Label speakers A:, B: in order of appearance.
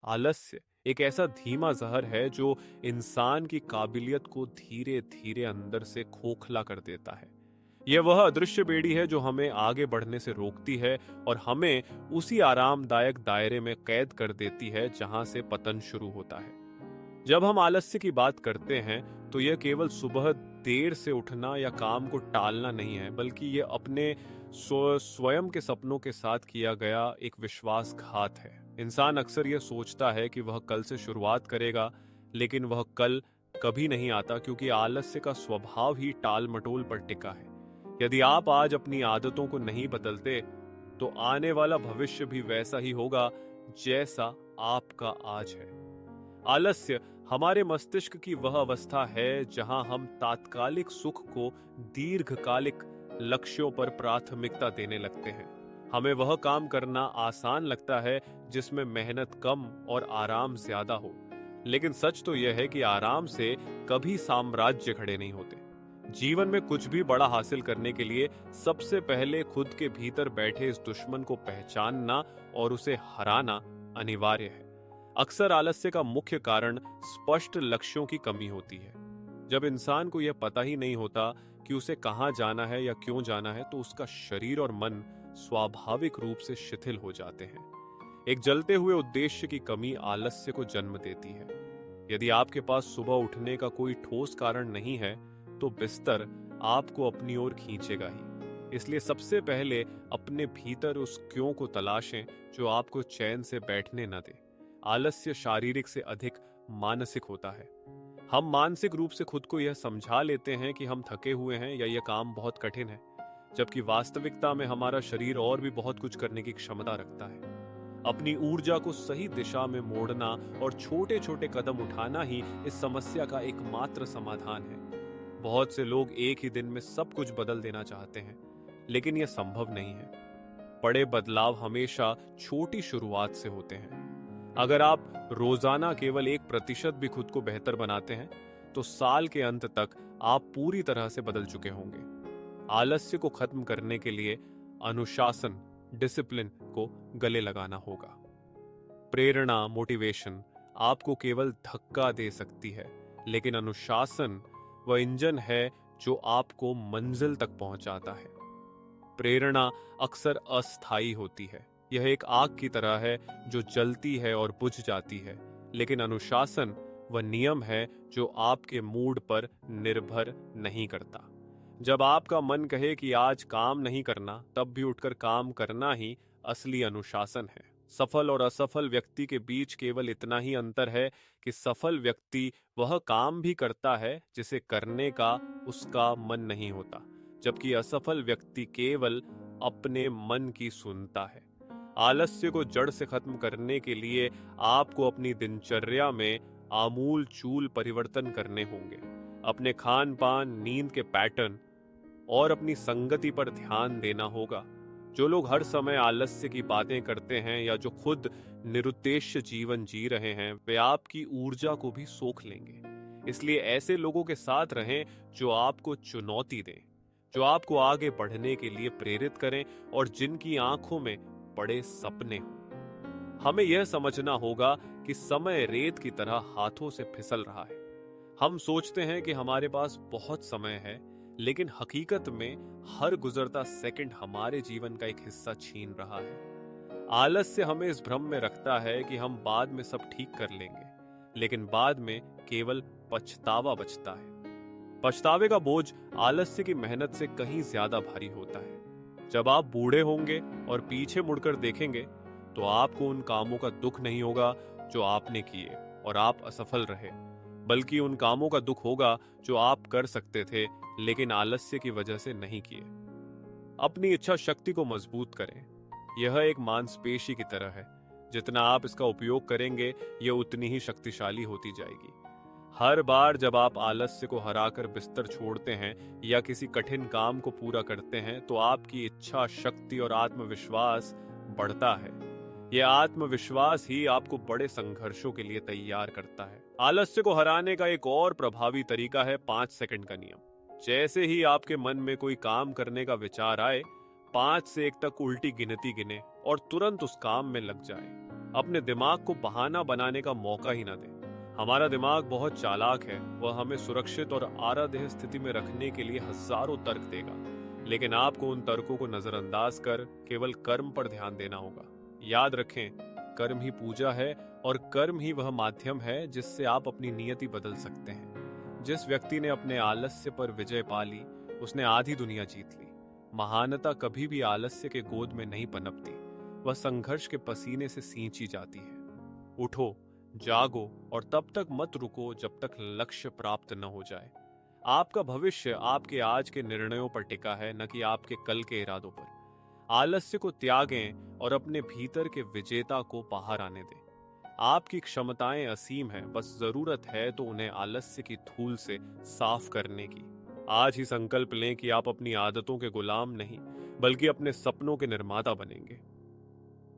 A: आलस्य एक ऐसा धीमा जहर है जो इंसान की काबिलियत को धीरे धीरे अंदर से खोखला कर देता है। यह वह अदृश्य बेड़ी है जो हमें आगे बढ़ने से रोकती है और हमें उसी आरामदायक दायरे में कैद कर देती है जहां से पतन शुरू होता है। जब हम आलस्य की बात करते हैं तो यह केवल सुबह देर से उठना या काम को टालना नहीं है, बल्कि यह अपने स्वयं के सपनों के साथ किया गया एक विश्वासघात है। इंसान अक्सर यह सोचता है कि वह कल से शुरुआत करेगा, लेकिन वह कल कभी नहीं आता क्योंकि आलस्य का स्वभाव ही टाल मटोल पर टिका है। यदि आप आज अपनी आदतों को नहीं बदलते तो आने वाला भविष्य भी वैसा ही होगा जैसा आपका आज है। आलस्य हमारे मस्तिष्क की वह अवस्था है जहां हम तात्कालिक सुख को दीर्घकालिक लक्ष्यों पर प्राथमिकता देने लगते हैं। हमें वह काम करना आसान लगता है जिसमें मेहनत कम और आराम ज्यादा हो। लेकिन सच तो यह है कि आराम से कभी साम्राज्य खड़े नहीं होते। जीवन में कुछ भी बड़ा हासिल करने के लिए सबसे पहले खुद के भीतर बैठे इस दुश्मन को पहचानना और उसे हराना अनिवार्य है। अक्सर आलस्य का मुख्य कारण स्पष्ट लक्ष्यों की कमी होती है। जब इंसान को यह पता ही नहीं होता कि उसे कहां जाना है या क्यों जाना है, तो उसका शरीर और मन स्वाभाविक रूप से शिथिल हो जाते हैं। एक जलते हुए उद्देश्य की कमी आलस्य को जन्म देती है। यदि आपके पास सुबह उठने का कोई ठोस कारण नहीं है तो बिस्तर आपको अपनी ओर खींचेगा ही। इसलिए सबसे पहले अपने भीतर उस क्यों को तलाशें जो आपको चैन से बैठने न दे। आलस्य शारीरिक से अधिक मानसिक होता है। हम मानसिक रूप से खुद को यह समझा लेते हैं कि हम थके हुए हैं या यह काम बहुत कठिन है, जबकि वास्तविकता में हमारा शरीर और भी बहुत कुछ करने की क्षमता रखता है। अपनी ऊर्जा को सही दिशा में मोड़ना और छोटे छोटे कदम उठाना ही इस समस्या का एकमात्र समाधान है। बहुत से लोग एक ही दिन में सब कुछ बदल देना चाहते हैं, लेकिन यह संभव नहीं है। बड़े बदलाव हमेशा छोटी शुरुआत से होते हैं। अगर आप रोजाना केवल 1% भी खुद को बेहतर बनाते हैं तो साल के अंत तक आप पूरी तरह से बदल चुके होंगे। आलस्य को खत्म करने के लिए अनुशासन, डिसिप्लिन को गले लगाना होगा। प्रेरणा, मोटिवेशन आपको केवल धक्का दे सकती है, लेकिन अनुशासन वह इंजन है जो आपको मंजिल तक पहुंचाता है। प्रेरणा अक्सर अस्थायी होती है। यह एक आग की तरह है जो जलती है और बुझ जाती है, लेकिन अनुशासन वह नियम है जो आपके मूड पर निर्भर नहीं करता। जब आपका मन कहे कि आज काम नहीं करना, तब भी उठकर काम करना ही असली अनुशासन है। सफल और असफल व्यक्ति के बीच केवल इतना ही अंतर है कि सफल व्यक्ति वह काम भी करता है जिसे करने का उसका मन नहीं होता, जबकि असफल व्यक्ति केवल अपने मन की सुनता है। आलस्य को जड़ से खत्म करने के लिए आपको अपनी दिनचर्या में आमूल चूल परिवर्तन करने होंगे। अपने खान पान, नींद के पैटर्न और अपनी संगति पर ध्यान देना होगा। जो लोग हर समय आलस्य की बातें करते हैं या जो खुद निरुद्देश्य जीवन जी रहे हैं, वे आपकी ऊर्जा को भी सोख लेंगे। इसलिए ऐसे लोगों के साथ रहें जो आपको चुनौती दें, जो आपको आगे बढ़ने के लिए प्रेरित करें और जिनकी आंखों में बड़े सपने हों। हमें यह समझना होगा कि समय रेत की तरह हाथों से फिसल रहा है। हम सोचते हैं कि हमारे पास बहुत समय है, लेकिन हकीकत में हर गुजरता सेकंड हमारे जीवन का एक हिस्सा छीन रहा है। आलस्य हमें इस भ्रम में रखता है कि हम बाद में सब ठीक कर लेंगे, लेकिन बाद में केवल पछतावा बचता है। पछतावे का बोझ आलस्य की मेहनत से कहीं ज्यादा भारी होता है। जब आप बूढ़े होंगे और पीछे मुड़कर देखेंगे तो आपको उन कामों का दुख नहीं होगा जो आपने किए और आप असफल रहे, बल्कि उन कामों का दुख होगा जो आप कर सकते थे लेकिन आलस्य की वजह से नहीं किए। अपनी इच्छा शक्ति को मजबूत करें। यह एक मांसपेशी की तरह है। जितना आप इसका उपयोग करेंगे, यह उतनी ही शक्तिशाली होती जाएगी। हर बार जब आप आलस्य को हराकर बिस्तर छोड़ते हैं या किसी कठिन काम को पूरा करते हैं, तो आपकी इच्छा शक्ति और आत्मविश्वास बढ़ता है। यह आत्मविश्वास ही आपको बड़े संघर्षों के लिए तैयार करता है। आलस्य को हराने का एक और प्रभावी तरीका है 5 सेकंड का नियम। जैसे ही आपके मन में कोई काम करने का विचार आए, 5 से 1 तक उल्टी गिनती गिने और तुरंत उस काम में लग जाए। अपने दिमाग को बहाना बनाने का मौका ही ना दें। हमारा दिमाग बहुत चालाक है, वह हमें सुरक्षित और आराध्य स्थिति में रखने के लिए हजारों तर्क देगा, लेकिन आपको उन तर्कों को नजरअंदाज कर केवल कर्म पर ध्यान देना होगा। याद रखें, कर्म ही पूजा है और कर्म ही वह माध्यम है जिससे आप अपनी नियति बदल सकते हैं। जिस व्यक्ति ने अपने आलस्य पर विजय पा ली, उसने आधी दुनिया जीत ली। महानता कभी भी आलस्य के गोद में नहीं पनपती, वह संघर्ष के पसीने से सींची जाती है। उठो, जागो और तब तक मत रुको जब तक लक्ष्य प्राप्त न हो जाए। आपका भविष्य आपके आज के निर्णयों पर टिका है, न कि आपके कल के इरादों पर। आलस्य को त्यागें और अपने भीतर के विजेता को बाहर आने दें। आपकी क्षमताएं असीम हैं, बस जरूरत है तो उन्हें आलस्य की धूल से साफ करने की। आज ही संकल्प लें कि आप अपनी आदतों के गुलाम नहीं, बल्कि अपने सपनों के निर्माता बनेंगे।